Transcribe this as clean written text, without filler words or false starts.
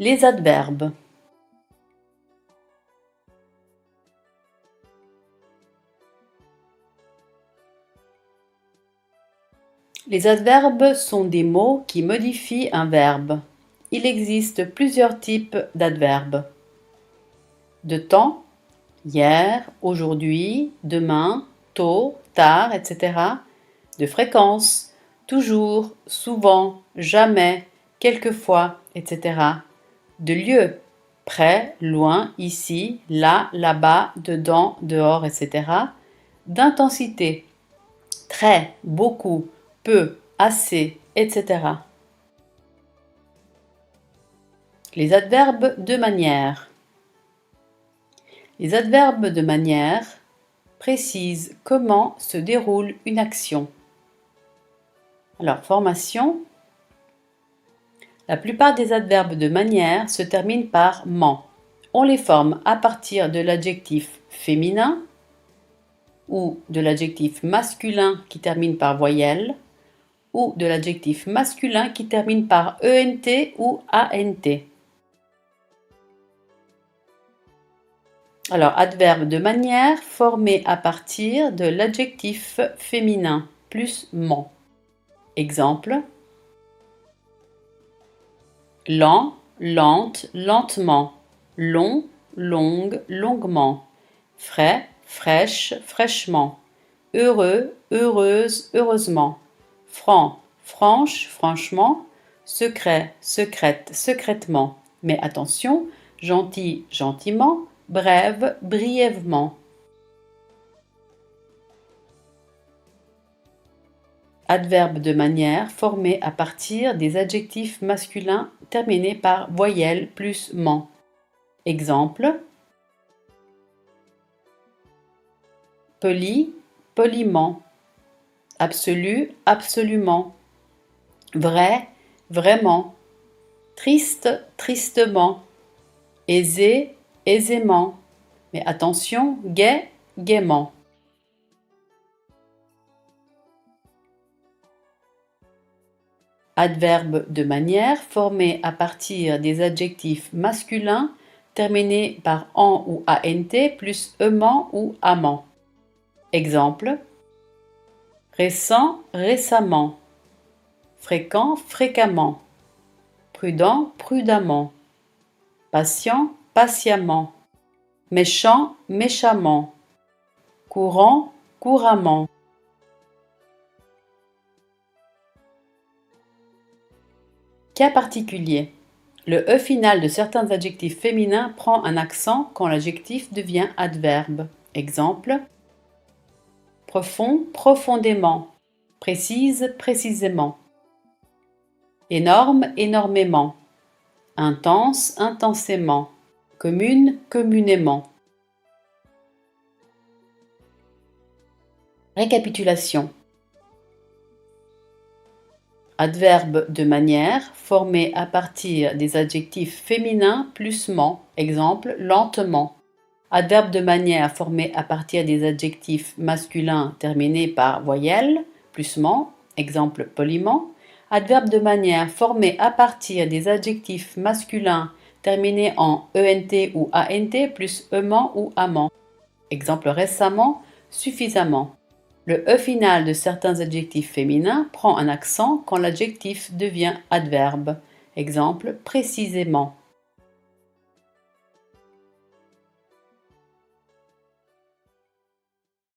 Les adverbes. Les adverbes sont des mots qui modifient un verbe. Il existe plusieurs types d'adverbes. De temps, hier, aujourd'hui, demain, tôt, tard, etc. De fréquence, toujours, souvent, jamais, quelquefois, etc. De lieu, près, loin, ici, là, là-bas, dedans, dehors, etc. D'intensité, très, beaucoup, peu, assez, etc. Les adverbes de manière. Les adverbes de manière précisent comment se déroule une action. Alors, formation. La plupart des adverbes de manière se terminent par ment. On les forme à partir de l'adjectif féminin ou de l'adjectif masculin qui termine par voyelle ou de l'adjectif masculin qui termine par ENT ou ANT. Alors, adverbe de manière formé à partir de l'adjectif féminin plus ment. Exemple. Lent, lente, lentement. Long, longue, longuement. Frais, fraîche, fraîchement. Heureux, heureuse, heureusement. Franc, franche, franchement. Secret, secrète, secrètement. Mais attention, gentil, gentiment. Brève, brièvement. Adverbe de manière formé à partir des adjectifs masculins terminés par voyelle plus ment. Exemple. Poli, poliment. Absolu, absolument. Vrai, vraiment. Triste, tristement. Aisé, aisément. Mais attention, gai, gaiement. Adverbe de manière formé à partir des adjectifs masculins terminés par en ou ant plus ement ou amant. Exemple. Récent, récemment. Fréquent, fréquemment. Prudent, prudemment. Patient, patiemment. Méchant, méchamment. Courant, couramment. Cas particulier. Le E final de certains adjectifs féminins prend un accent quand l'adjectif devient adverbe. Exemple. Profond, profondément. Précise, précisément. Énorme, énormément. Intense, intensément. Commune, communément. Récapitulation. Adverbe de manière formé à partir des adjectifs féminins plus ment. Exemple, lentement. Adverbe de manière formé à partir des adjectifs masculins terminés par voyelle plus ment. Exemple, poliment. Adverbe de manière formé à partir des adjectifs masculins terminés en ENT ou ANT plus ement ou amant. Exemple, récemment, suffisamment. Le E final de certains adjectifs féminins prend un accent quand l'adjectif devient adverbe. Exemple, précisément.